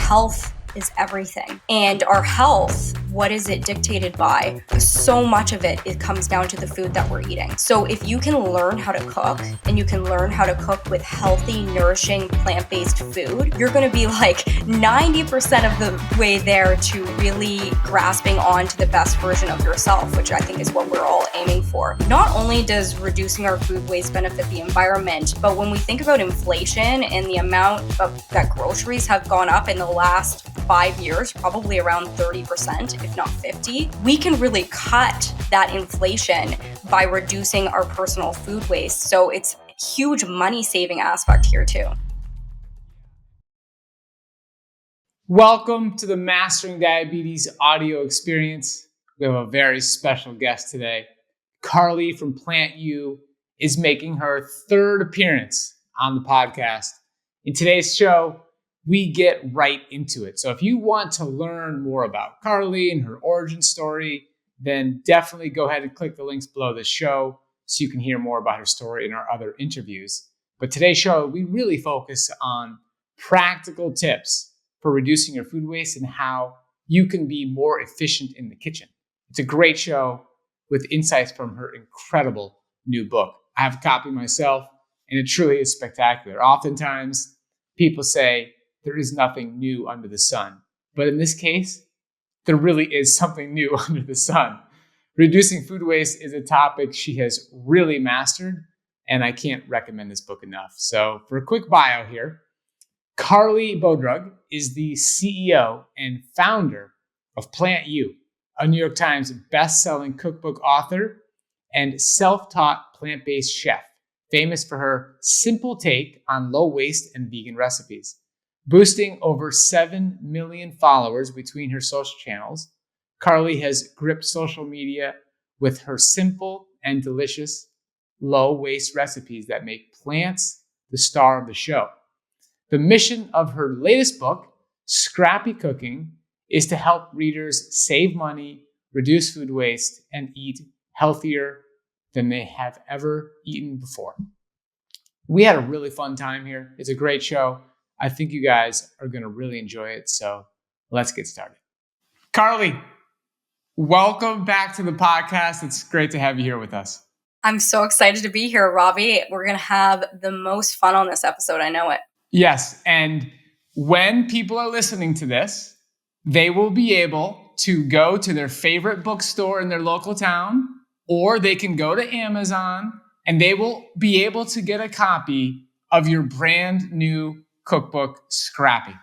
health is everything. And our health, what is it dictated by? So much of it comes down to the food that we're eating. So if you can learn how to cook, and you can learn how to cook with healthy, nourishing, plant-based food, you're gonna be like 90% of the way there to really grasping on to the best version of yourself, which I think is what we're all aiming for. Not only does reducing our food waste benefit the environment, but when we think about inflation and the amount of that groceries have gone up in the last 5 years, probably around 30%, if not 50, we can really cut that inflation by reducing our personal food waste. So it's a huge money saving aspect here too. Welcome to the Mastering Diabetes audio experience. We have a very special guest today. Carleigh from Plant U is making her third appearance on the podcast. In today's show, we get right into it. So if you want to learn more about Carleigh and her origin story, then definitely go ahead and click the links below the show so you can hear more about her story in our other interviews. But today's show, we really focus on practical tips for reducing your food waste and how you can be more efficient in the kitchen. It's a great show with insights from her incredible new book. I have a copy myself, and it truly is spectacular. Oftentimes, people say, there is nothing new under the sun. But in this case, there really is something new under the sun. Reducing food waste is a topic she has really mastered, and I can't recommend this book enough. So for a quick bio here, Carleigh Bodrug is the CEO and founder of Plant U, a New York Times best-selling cookbook author and self-taught plant-based chef, famous for her simple take on low-waste and vegan recipes. Boosting over 7 million followers between her social channels, Carleigh has gripped social media with her simple and delicious low-waste recipes that make plants the star of the show. The mission of her latest book, Scrappy Cooking, is to help readers save money, reduce food waste, and eat healthier than they have ever eaten before. We had a really fun time here. It's a great show. I think you guys are going to really enjoy it. So let's get started. Carleigh, welcome back to the podcast. It's great to have you here with us. I'm so excited to be here, Robbie. We're going to have the most fun on this episode. I know it. Yes. And when people are listening to this, they will be able to go to their favorite bookstore in their local town, or they can go to Amazon and they will be able to get a copy of your brand new cookbook, Scrappy.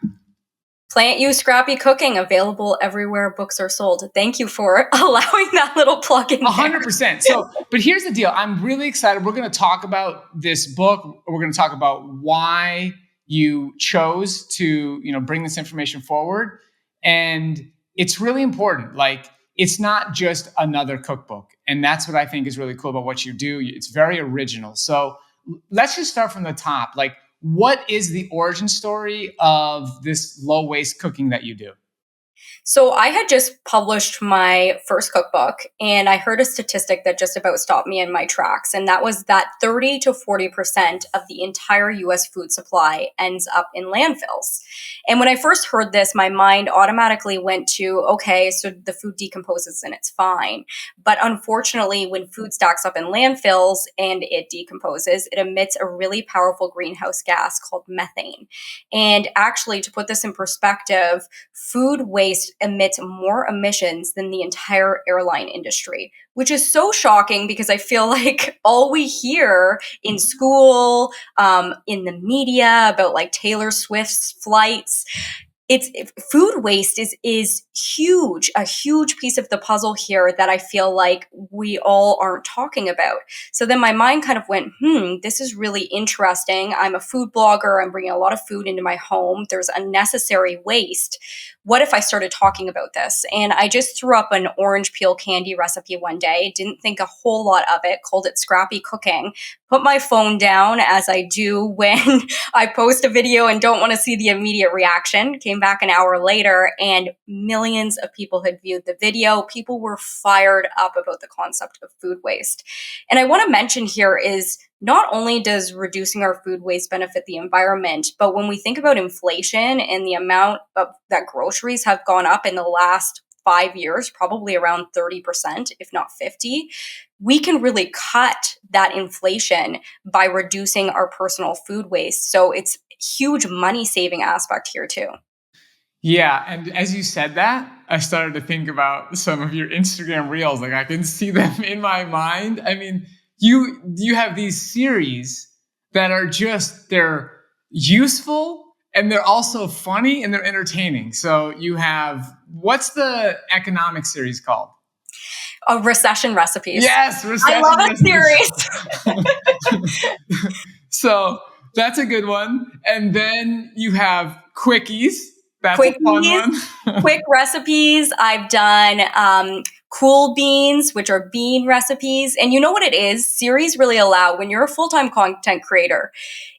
Plant U Scrappy Cooking, available everywhere books are sold. Thank you for allowing that little plug in there. 100%. So, but here's the deal. I'm really excited. We're going to talk about this book. We're going to talk about why you chose to, bring this information forward. And it's really important. Like, it's not just another cookbook. And that's what I think is really cool about what you do. It's very original. So let's just start from the top. Like, what is the origin story of this low waste cooking that you do? So I had just published my first cookbook, and I heard a statistic that just about stopped me in my tracks. And that was that 30 to 40% of the entire US food supply ends up in landfills. And when I first heard this, my mind automatically went to, okay, so the food decomposes and it's fine. But unfortunately, when food stacks up in landfills and it decomposes, it emits a really powerful greenhouse gas called methane. And actually, to put this in perspective, food waste emits more emissions than the entire airline industry, which is so shocking because I feel like all we hear in school, in the media about like Taylor Swift's flights, food waste is huge, a huge piece of the puzzle here that I feel like we all aren't talking about. So then my mind kind of went, this is really interesting. I'm a food blogger. I'm bringing a lot of food into my home. There's unnecessary waste. What if I started talking about this? And I just threw up an orange peel candy recipe one day, didn't think a whole lot of it, called it Scrappy Cooking, put my phone down as I do when I post a video and don't want to see the immediate reaction, came back an hour later and millions of people had viewed the video. People were fired up about the concept of food waste. And I want to mention here is not only does reducing our food waste benefit the environment, but when we think about inflation and the amount of that groceries have gone up in the last 5 years, probably around 30%, if not 50, we can really cut that inflation by reducing our personal food waste. So it's huge money saving aspect here too. Yeah, and as you said that, I started to think about some of your Instagram reels. Like I can see them in my mind. I mean, you have these series that are just they're useful and they're also funny and they're entertaining. So you have what's the economic series called? Recession recipes. Yes, I love recession a series. So that's a good one. And then you have quickies. That's a fun Quickies, one. quick recipes. I've done cool beans, which are bean recipes. And you know what it is? Series really allow, when you're a full-time content creator,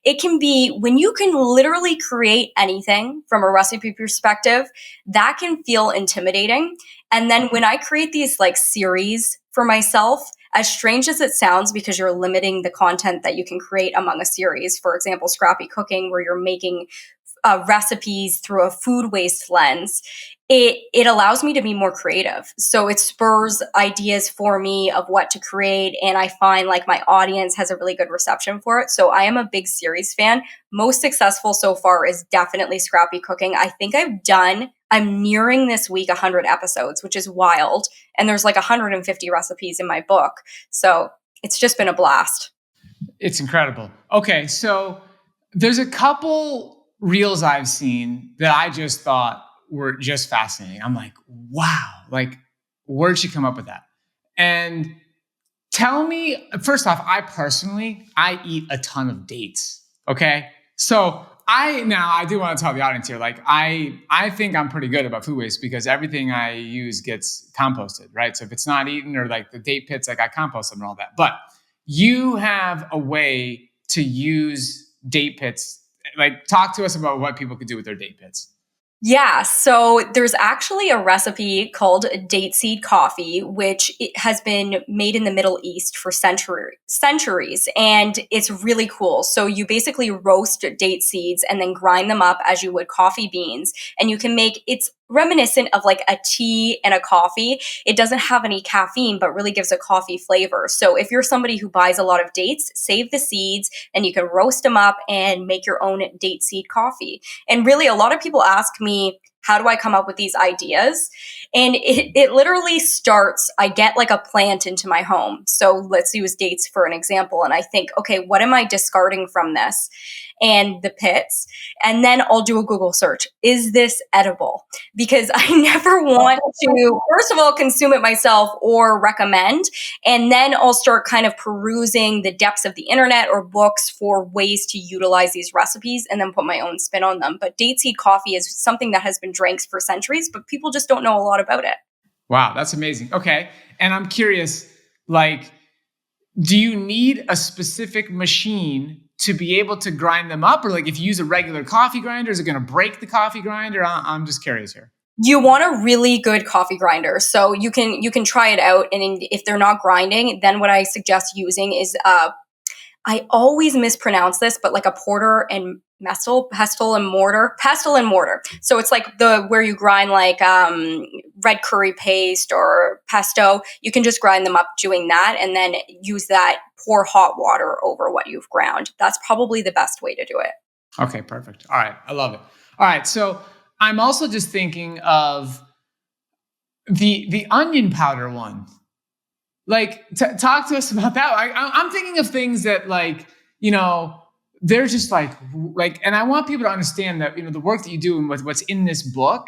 it can be when you can literally create anything from a recipe perspective, that can feel intimidating. And then when I create these like series for myself, as strange as it sounds, because you're limiting the content that you can create among a series, for example, Scrappy Cooking, where you're making recipes through a food waste lens, it allows me to be more creative. So it spurs ideas for me of what to create. And I find like my audience has a really good reception for it. So I am a big series fan. Most successful so far is definitely Scrappy Cooking. I think I'm nearing this week 100 episodes, which is wild. And there's like 150 recipes in my book. So it's just been a blast. It's incredible. Okay, so there's a couple reels I've seen that I just thought were just fascinating. I'm like, wow, like where'd she come up with that? And tell me, first off, I eat a ton of dates. Okay. So I do want to tell the audience here, like I think I'm pretty good about food waste because everything I use gets composted, right? So if it's not eaten or like the date pits, like I compost them and all that. But you have a way to use date pits. Like talk to us about what people could do with their date pits. Yeah, so there's actually a recipe called date seed coffee, which it has been made in the Middle East for centuries, and it's really cool. So you basically roast date seeds and then grind them up as you would coffee beans, and you can make it's reminiscent of like a tea and a coffee. It doesn't have any caffeine, but really gives a coffee flavor. So if you're somebody who buys a lot of dates, save the seeds and you can roast them up and make your own date seed coffee. And really, a lot of people ask me, how do I come up with these ideas? And it literally starts, I get like a plant into my home. So let's use dates for an example. And I think, okay, what am I discarding from this? And the pits. And then I'll do a Google search. Is this edible? Because I never want to, first of all, consume it myself or recommend. And then I'll start kind of perusing the depths of the internet or books for ways to utilize these recipes and then put my own spin on them. But date seed coffee is something that has been drank for centuries, but people just don't know a lot about it. Wow, that's amazing. Okay. And I'm curious, like, do you need a specific machine to be able to grind them up? Or like if you use a regular coffee grinder, is it going to break the coffee grinder? I'm just curious here. You want a really good coffee grinder. So you can try it out. And if they're not grinding, then what I suggest using is, I always mispronounce this, but like a porter and pestle and mortar. So it's like where you grind like red curry paste or pesto. You can just grind them up doing that and then use that, pour hot water over what you've ground. That's probably the best way to do it. Okay, perfect. All right, I love it. All right, so I'm also just thinking of the onion powder one. Like, talk to us about that. I'm thinking of things that, like, they're just like, and I want people to understand that, the work that you do and what's in this book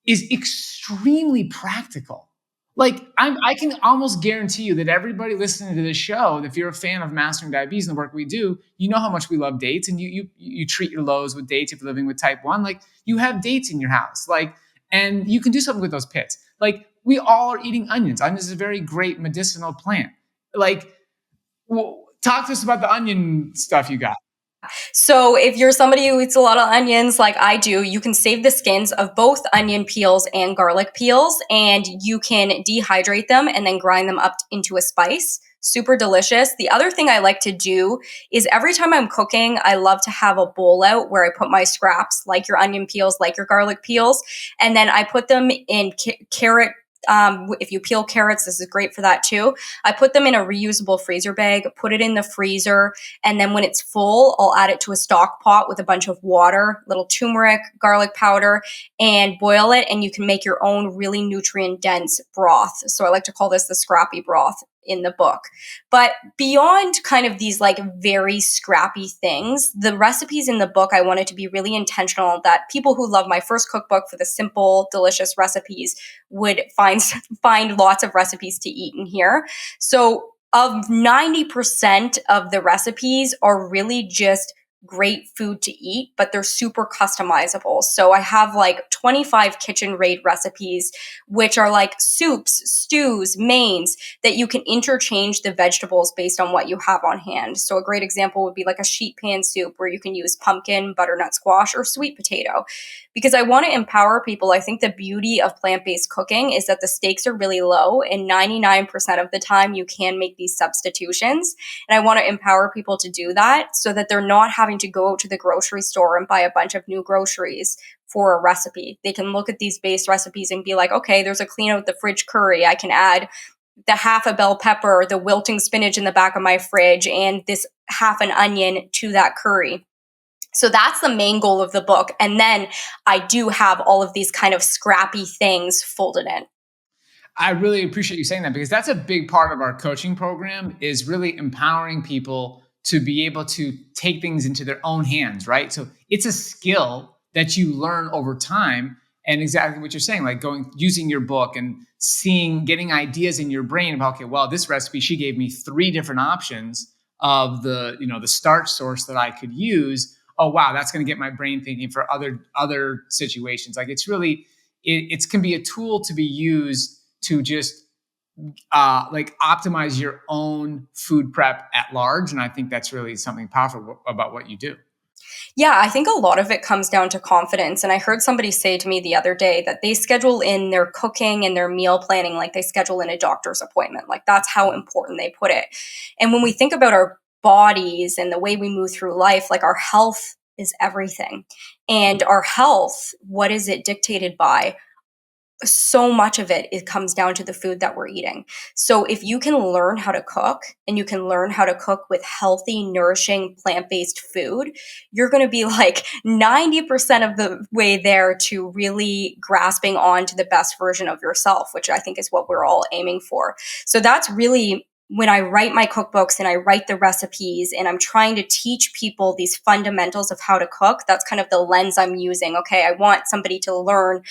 is extremely practical. Like, I can almost guarantee you that everybody listening to this show, if you're a fan of Mastering Diabetes and the work we do, you know how much we love dates, and you treat your lows with dates if you're living with type 1. Like, you have dates in your house, like, and you can do something with those pits. Like, we all are eating onions. Onions is a very great medicinal plant. Like, talk to us about the onion stuff you got. So if you're somebody who eats a lot of onions like I do, you can save the skins of both onion peels and garlic peels, and you can dehydrate them and then grind them up into a spice. super delicious. The other thing I like to do is every time I'm cooking, I love to have a bowl out where I put my scraps, like your onion peels, like your garlic peels, and then I put them in carrot. If you peel carrots, this is great for that too. I put them in a reusable freezer bag, put it in the freezer, and then when it's full, I'll add it to a stock pot with a bunch of water, little turmeric, garlic powder, and boil it. And you can make your own really nutrient dense broth. So I like to call this the scrappy broth in the book. But beyond kind of these like very scrappy things, the recipes in the book, I wanted to be really intentional that people who love my first cookbook for the simple, delicious recipes would find lots of recipes to eat in here. So of 90% of the recipes are really just great food to eat, but they're super customizable. So I have like 25 kitchen raid recipes, which are like soups, stews, mains that you can interchange the vegetables based on what you have on hand. So a great example would be like a sheet pan soup where you can use pumpkin, butternut squash, or sweet potato. Because I want to empower people. I think the beauty of plant-based cooking is that the stakes are really low, and 99% of the time you can make these substitutions. And I want to empower people to do that so that they're not having to go to the grocery store and buy a bunch of new groceries for a recipe. They can look at these base recipes and be like, okay, there's a clean out the fridge curry. I can add the half a bell pepper, the wilting spinach in the back of my fridge, and this half an onion to that curry. So that's the main goal of the book. And then I do have all of these kind of scrappy things folded in. I really appreciate you saying that, because that's a big part of our coaching program, is really empowering people to be able to take things into their own hands, right? So it's a skill that you learn over time. And exactly what you're saying, like using your book and getting ideas in your brain about, okay, well, this recipe, she gave me 3 different options of the starch source that I could use. Oh, wow, that's going to get my brain thinking for other situations. Like it can be a tool to be used to just like optimize your own food prep at large. And I think that's really something powerful about what you do. Yeah, I think a lot of it comes down to confidence. And I heard somebody say to me the other day that they schedule in their cooking and their meal planning like they schedule in a doctor's appointment. Like that's how important they put it. And when we think about our bodies and the way we move through life, like our health is everything. And our health, what is it dictated by? So much of it comes down to the food that we're eating. So if you can learn how to cook, and you can learn how to cook with healthy, nourishing, plant-based food, you're going to be like 90% of the way there to really grasping on to the best version of yourself, which I think is what we're all aiming for. So that's really when I write my cookbooks and I write the recipes and I'm trying to teach people these fundamentals of how to cook. That's kind of the lens I'm using. Okay, I want somebody to learn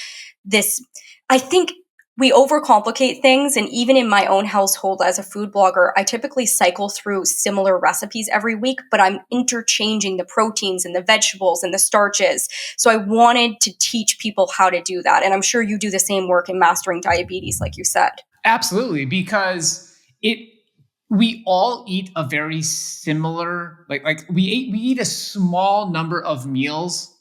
this. I think we overcomplicate things. And even in my own household as a food blogger, I typically cycle through similar recipes every week, but I'm interchanging the proteins and the vegetables and the starches. So I wanted to teach people how to do that. And I'm sure you do the same work in mastering diabetes, like you said. Absolutely, because we all eat a very similar, like we eat a small number of meals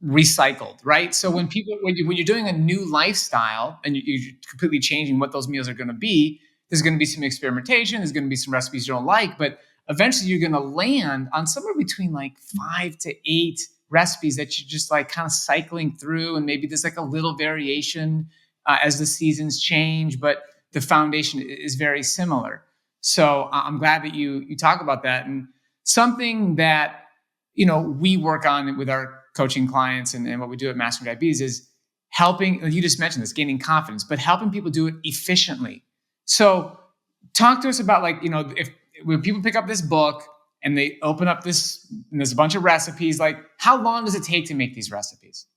recycled, right? So when you're doing a new lifestyle and you're completely changing what those meals are going to be, there's going to be some experimentation, there's going to be some recipes you don't like, but eventually you're going to land on somewhere between like 5 to 8 recipes that you're just like kind of cycling through, and maybe there's like a little variation as the seasons change, but the foundation is very similar. So I'm glad that you talk about that. And something that we work on with our coaching clients, and what we do at Mastering Diabetes is helping. You just mentioned this, gaining confidence, but helping people do it efficiently. So talk to us about, like, if when people pick up this book and they open up this, and there's a bunch of recipes, like how long does it take to make these recipes?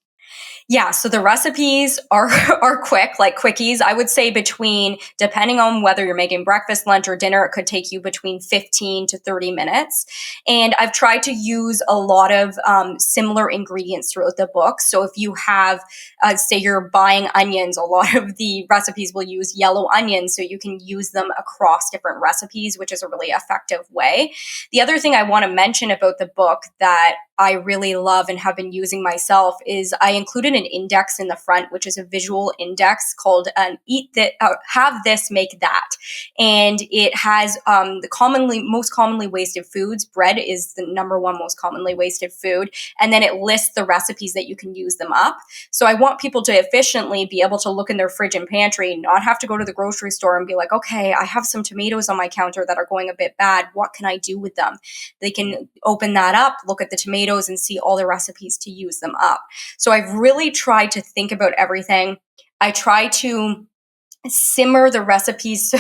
Yeah, so the recipes are are quick, like quickies. I would say depending on whether you're making breakfast, lunch, or dinner, it could take you between 15 to 30 minutes. And I've tried to use a lot of similar ingredients throughout the book. So if you have, say you're buying onions, a lot of the recipes will use yellow onions, so you can use them across different recipes, which is a really effective way. The other thing I want to mention about the book that I really love and have been using myself is I included an index in the front, which is a visual index called "Eat that, Have this, make that," and it has the most commonly wasted foods. Bread is the number one most commonly wasted food, and then it lists the recipes that you can use them up. So I want people to efficiently be able to look in their fridge and pantry, not have to go to the grocery store and be like, okay, I have some tomatoes on my counter that are going a bit bad. What can I do with them? They can open that up, look at the tomatoes, and see all the recipes to use them up. So I've really tried to think about everything. I try to simmer the recipes,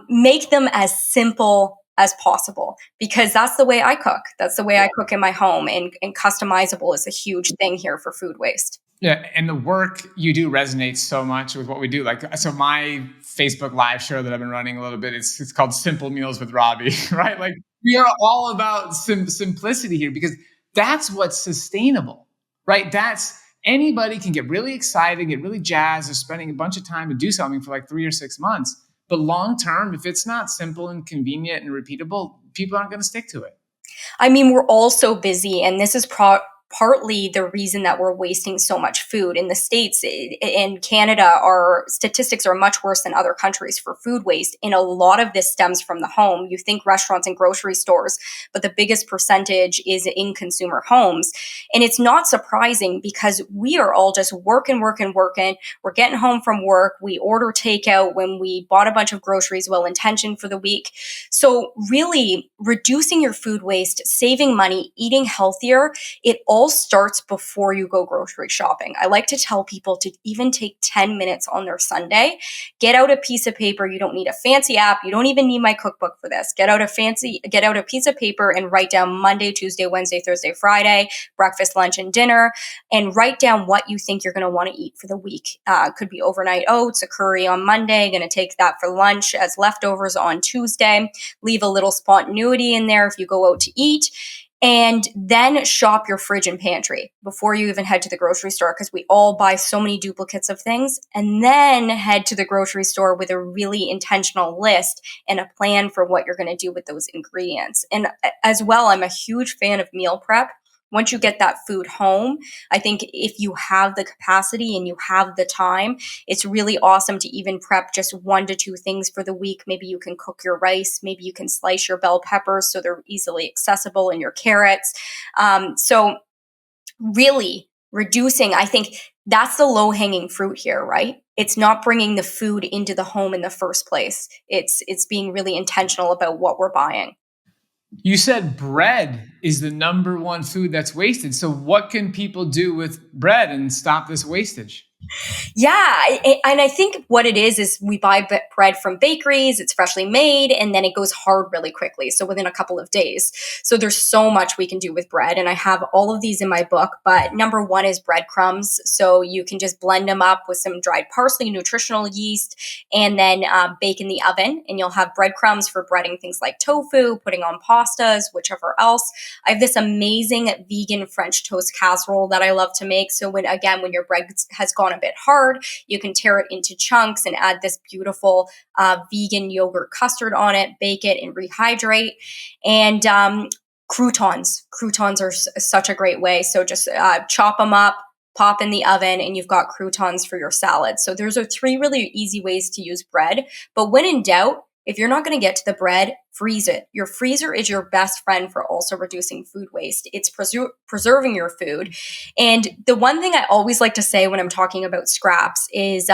make them as simple as possible, because that's the way I cook. That's the way I cook in my home, and customizable is a huge thing here for food waste. Yeah, and the work you do resonates so much with what we do. Like, so my Facebook live show that I've been running a little bit, it's called Simple Meals with Robbie, right? Like, we are all about simplicity here, because that's what's sustainable, right? That's anybody can get really excited, get really jazzed, of spending a bunch of time to do something for like 3 or 6 months. But long term, if it's not simple and convenient and repeatable, people aren't going to stick to it. I mean, we're all so busy, and this is partly the reason that we're wasting so much food. In the States and Canada, our statistics are much worse than other countries for food waste. And a lot of this stems from the home. You think restaurants and grocery stores, but the biggest percentage is in consumer homes. And it's not surprising, because we are all just working. We're getting home from work. We order takeout when we bought a bunch of groceries, well-intentioned for the week. So really reducing your food waste, saving money, eating healthier, it all starts before you go grocery shopping. I like to tell people to even take 10 minutes on their Sunday, get out a piece of paper. You don't need a fancy app. You don't even need my cookbook for this. Get out a piece of paper and write down Monday, Tuesday, Wednesday, Thursday, Friday, breakfast, lunch, and dinner, and write down what you think you're going to want to eat for the week. Could be overnight oats, a curry on Monday, going to take that for lunch as leftovers on Tuesday. Leave a little spontaneity in there if you go out to eat. And then shop your fridge and pantry before you even head to the grocery store, because we all buy so many duplicates of things. And then head to the grocery store with a really intentional list and a plan for what you're going to do with those ingredients. And as well, I'm a huge fan of meal prep. Once you get that food home, I think if you have the capacity and you have the time, it's really awesome to even prep just 1 to 2 things for the week. Maybe you can cook your rice. Maybe you can slice your bell peppers so they're easily accessible, and your carrots. So really reducing, I think that's the low-hanging fruit here, right? It's not bringing the food into the home in the first place. It's being really intentional about what we're buying. You said bread is the number one food that's wasted. So what can people do with bread and stop this wastage? Yeah, and I think what it is we buy bread from bakeries, it's freshly made, and then it goes hard really quickly. So within a couple of days. So there's so much we can do with bread. And I have all of these in my book, but number one is breadcrumbs. So you can just blend them up with some dried parsley, nutritional yeast, and then bake in the oven. And you'll have breadcrumbs for breading things like tofu, putting on pastas, whichever else. I have this amazing vegan French toast casserole that I love to make. So when your bread has gone a bit hard, you can tear it into chunks and add this beautiful vegan yogurt custard on it, bake it, and rehydrate. And croutons. Croutons are such a great way. So just chop them up, pop in the oven, and you've got croutons for your salad. So those are 3 really easy ways to use bread. But when in doubt, if you're not going to get to the bread, freeze it. Your freezer is your best friend for also reducing food waste. It's preserving your food. And the one thing I always like to say when I'm talking about scraps is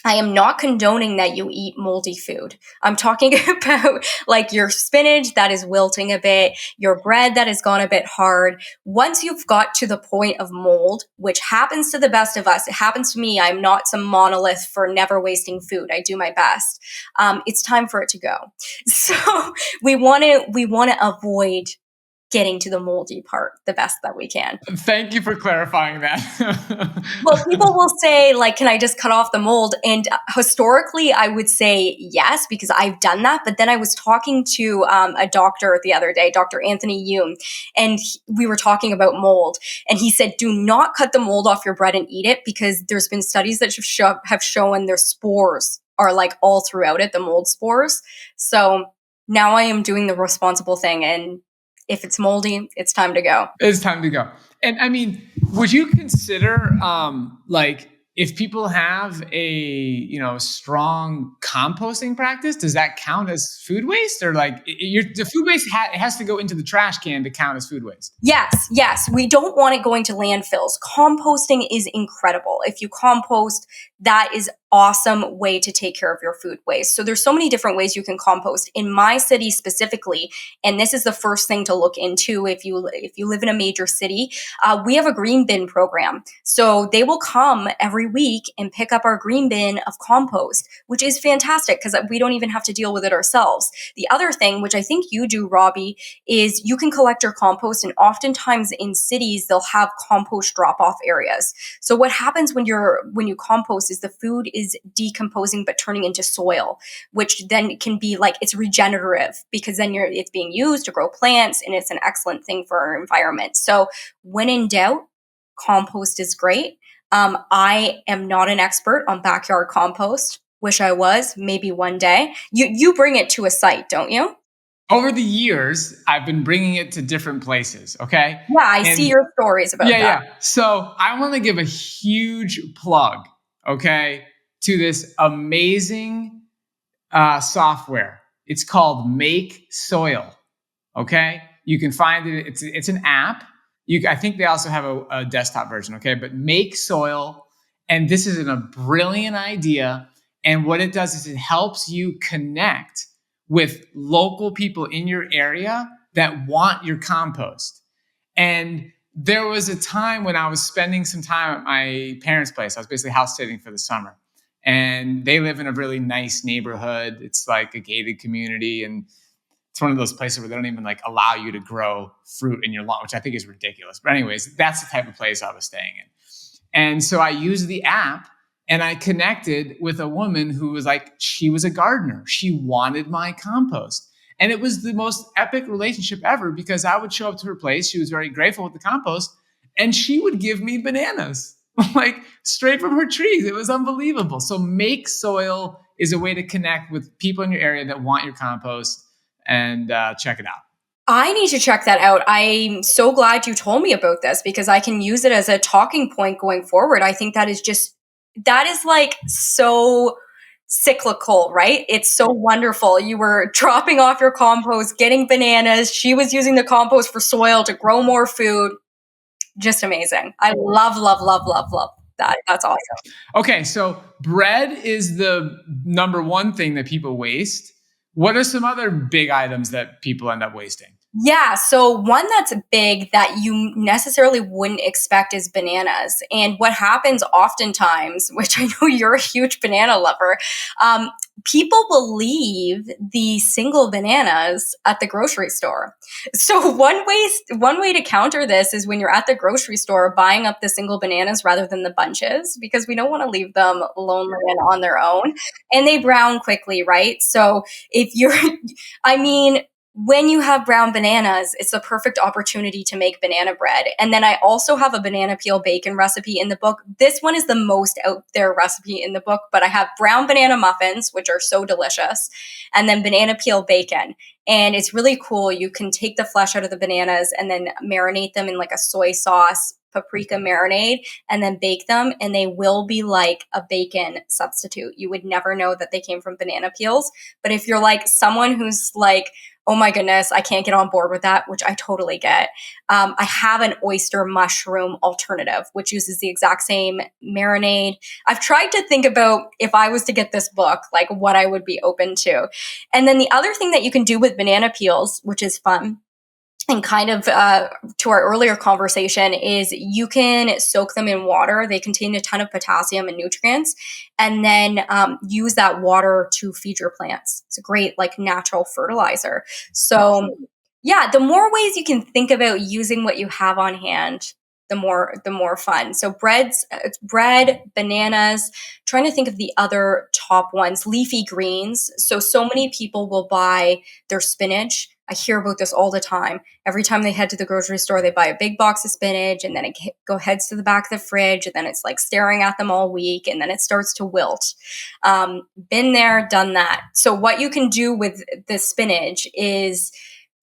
I am not condoning that you eat moldy food. I'm talking about like your spinach that is wilting a bit, your bread that has gone a bit hard. Once you've got to the point of mold, which happens to the best of us, it happens to me. I'm not some monolith for never wasting food. I do my best. It's time for it to go. So we want to avoid getting to the moldy part the best that we can. Thank you for clarifying that. Well, people will say, like, can I just cut off the mold? And historically, I would say yes, because I've done that. But then I was talking to a doctor the other day, Dr. Anthony Hume, and we were talking about mold. And he said, do not cut the mold off your bread and eat it, because there's been studies that have shown their spores are like all throughout it, the mold spores. So now I am doing the responsible thing, and If it's moldy, it's time to go. It's time to go. And I mean, would you consider like if people have a strong composting practice, does that count as food waste, or like the food waste it has to go into the trash can to count as food waste? Yes, yes. We don't want it going to landfills. Composting is incredible. If you compost, that is awesome way to take care of your food waste. So there's so many different ways you can compost. In my city specifically, and this is the first thing to look into if you live in a major city, we have a green bin program. So they will come every week and pick up our green bin of compost, which is fantastic because we don't even have to deal with it ourselves. The other thing, which I think you do, Robbie, is you can collect your compost, and oftentimes in cities they'll have compost drop-off areas. So what happens when you compost is the food is decomposing but turning into soil, which then can be like, it's regenerative because then it's being used to grow plants, and it's an excellent thing for our environment. So when in doubt, compost is great. I am not an expert on backyard compost. Wish I was, maybe one day. You bring it to a site, don't you? Over the years, I've been bringing it to different places. Okay. Yeah, I see And your stories about that. yeah. So I want to give a huge plug, okay, to this amazing software. It's called Make Soil. Okay, you can find it. It's an app. I think they also have a desktop version. Okay, but Make Soil, and this is a brilliant idea. And what it does is it helps you connect with local people in your area that want your compost. And there was a time when I was spending some time at my parents' place. I was basically house sitting for the summer. And they live in a really nice neighborhood. It's like a gated community. And it's one of those places where they don't even like allow you to grow fruit in your lawn, which I think is ridiculous. But anyways, that's the type of place I was staying in. And so I used the app and I connected with a woman who was like, she was a gardener. She wanted my compost. And it was the most epic relationship ever because I would show up to her place. She was very grateful with the compost and she would give me bananas, like straight from her trees. It was unbelievable. So Make Soil is a way to connect with people in your area that want your compost, and check it out. I need to check that out. I'm so glad you told me about this because I can use it as a talking point going forward. I think that is like so cyclical, right? It's so wonderful. You were dropping off your compost, getting bananas. She was using the compost for soil to grow more food. Just amazing. I love, love, love, love, love that. That's awesome. Okay, so bread is the number one thing that people waste. What are some other big items that people end up wasting? Yeah, so one that's big that you necessarily wouldn't expect is bananas. And what happens oftentimes, which I know you're a huge banana lover, people will leave the single bananas at the grocery store. So one way to counter this is when you're at the grocery store buying up the single bananas rather than the bunches, because we don't want to leave them lonely and on their own. And they brown quickly, right? So if you're, I mean, when you have brown bananas, it's the perfect opportunity to make banana bread. And then I also have a banana peel bacon recipe in the book. This one is the most out there recipe in the book, but I have brown banana muffins, which are so delicious, and then banana peel bacon. And it's really cool. You can take the flesh out of the bananas and then marinate them in like a soy sauce, paprika marinade, and then bake them, and they will be like a bacon substitute. You would never know that they came from banana peels. But if you're like someone who's like, oh my goodness, I can't get on board with that, which I totally get. I have an oyster mushroom alternative, which uses the exact same marinade. I've tried to think about if I was to get this book, like what I would be open to. And then the other thing that you can do with banana peels, which is fun, and kind of to our earlier conversation, is you can soak them in water. They contain a ton of potassium and nutrients, and then use that water to feed your plants. It's a great like natural fertilizer. So yeah, the more ways you can think about using what you have on hand, the more fun. So bread, bananas. Trying to think of the other top ones. Leafy greens. So many people will buy their spinach. I hear about this all the time. Every time they head to the grocery store, they buy a big box of spinach, and then it heads to the back of the fridge, and then it's like staring at them all week, and then it starts to wilt. Been there, done that. So what you can do with the spinach is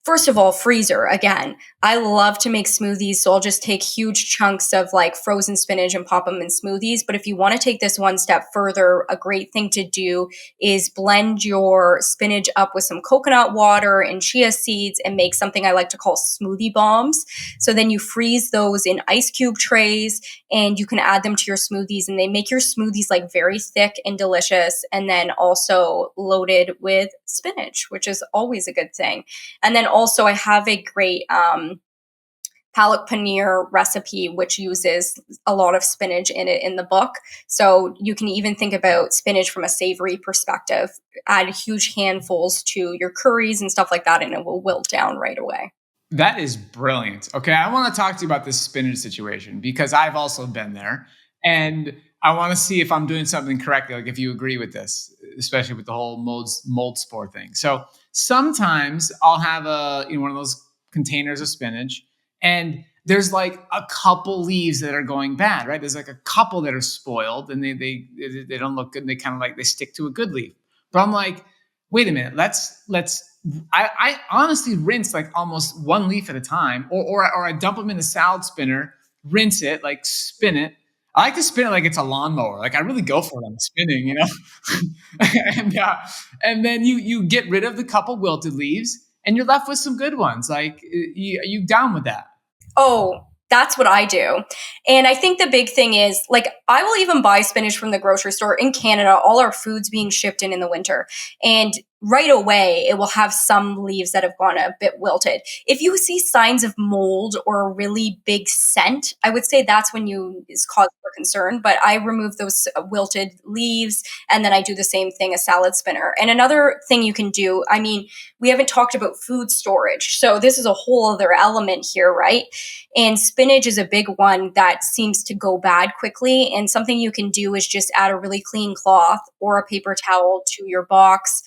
First of all, freezer again. I love to make smoothies, so I'll just take huge chunks of like frozen spinach and pop them in smoothies. But if you want to take this one step further, a great thing to do is blend your spinach up with some coconut water and chia seeds and make something I like to call smoothie bombs. So then you freeze those in ice cube trays and you can add them to your smoothies, and they make your smoothies like very thick and delicious, and then also loaded with spinach, which is always a good thing. And then also, I have a great palak paneer recipe, which uses a lot of spinach in it in the book. So you can even think about spinach from a savory perspective. Add huge handfuls to your curries and stuff like that, and it will wilt down right away. That is brilliant. Okay, I want to talk to you about this spinach situation because I've also been there, and I want to see if I'm doing something correctly. Like if you agree with this, especially with the whole mold spore thing. So sometimes I'll have one of those containers of spinach, and there's like a couple leaves that are going bad. Right? There's like a couple that are spoiled, and they don't look good. And they kind of like they stick to a good leaf. But I'm like, wait a minute, let's I honestly rinse like almost one leaf at a time, or I dump them in the salad spinner, rinse it, like spin it. I like to spin it like it's a lawnmower. Like I really go for it on the spinning, and and then you get rid of the couple wilted leaves, and you're left with some good ones. Like you down with that? Oh, that's what I do. And I think the big thing is like, I will even buy spinach from the grocery store in Canada, all our food's being shipped in the winter. And right away, it will have some leaves that have gone a bit wilted. If you see signs of mold or a really big scent, I would say that's when you is cause for concern. But I remove those wilted leaves, and then I do the same thing, a salad spinner. And another thing you can do, I mean, we haven't talked about food storage. So this is a whole other element here, right? And spinach is a big one that seems to go bad quickly. And something you can do is just add a really clean cloth or a paper towel to your box,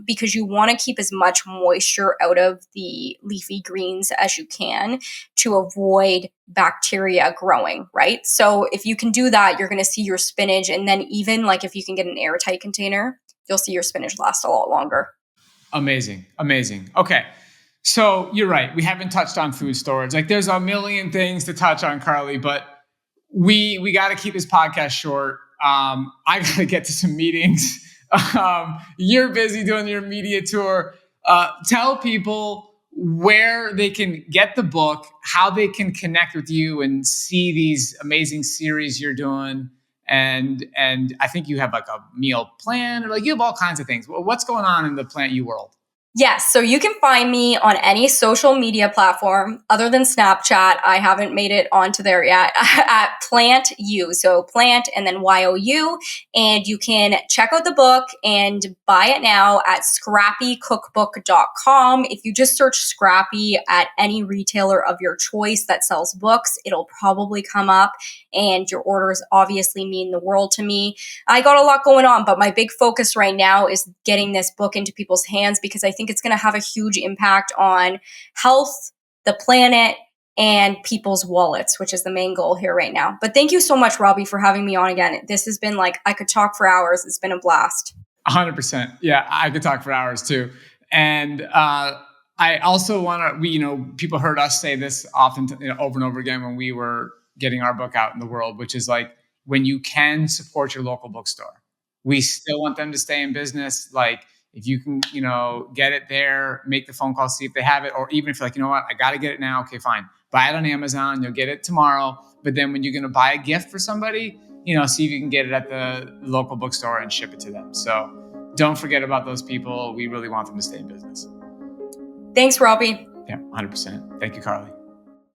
because you want to keep as much moisture out of the leafy greens as you can to avoid bacteria growing, right? So if you can do that, you're going to see your spinach. And then even like if you can get an airtight container, you'll see your spinach last a lot longer. Amazing, amazing. Okay. So you're right. We haven't touched on food storage. Like there's a million things to touch on, Carleigh, but we got to keep this podcast short. I got to get to some meetings. You're busy doing your media tour. Tell people where they can get the book, how they can connect with you and see these amazing series you're doing. And I think you have like a meal plan, or like you have all kinds of things. What's going on in the Plant You world? Yes, so you can find me on any social media platform other than Snapchat. I haven't made it onto there yet. At Plant You, so plant and then YOU. And you can check out the book and buy it now at scrappycookbook.com. If you just search Scrappy at any retailer of your choice that sells books, it'll probably come up. And your orders obviously mean the world to me. I got a lot going on, but my big focus right now is getting this book into people's hands, because I think it's going to have a huge impact on health, the planet, and people's wallets, which is the main goal here right now. But thank you so much, Robbie, for having me on again. This has been like, I could talk for hours. It's been a blast. 100%. Yeah, I could talk for hours too. And I also want to, people heard us say this often, over and over again when we were getting our book out in the world, which is like, when you can support your local bookstore, we still want them to stay in business. Like if you can, get it there, make the phone call, see if they have it, or even if you're like, you know what, I got to get it now. Okay, fine. Buy it on Amazon. You'll get it tomorrow. But then when you're going to buy a gift for somebody, see if you can get it at the local bookstore and ship it to them. So don't forget about those people. We really want them to stay in business. Thanks, Robbie. Yeah, 100%. Thank you, Carleigh.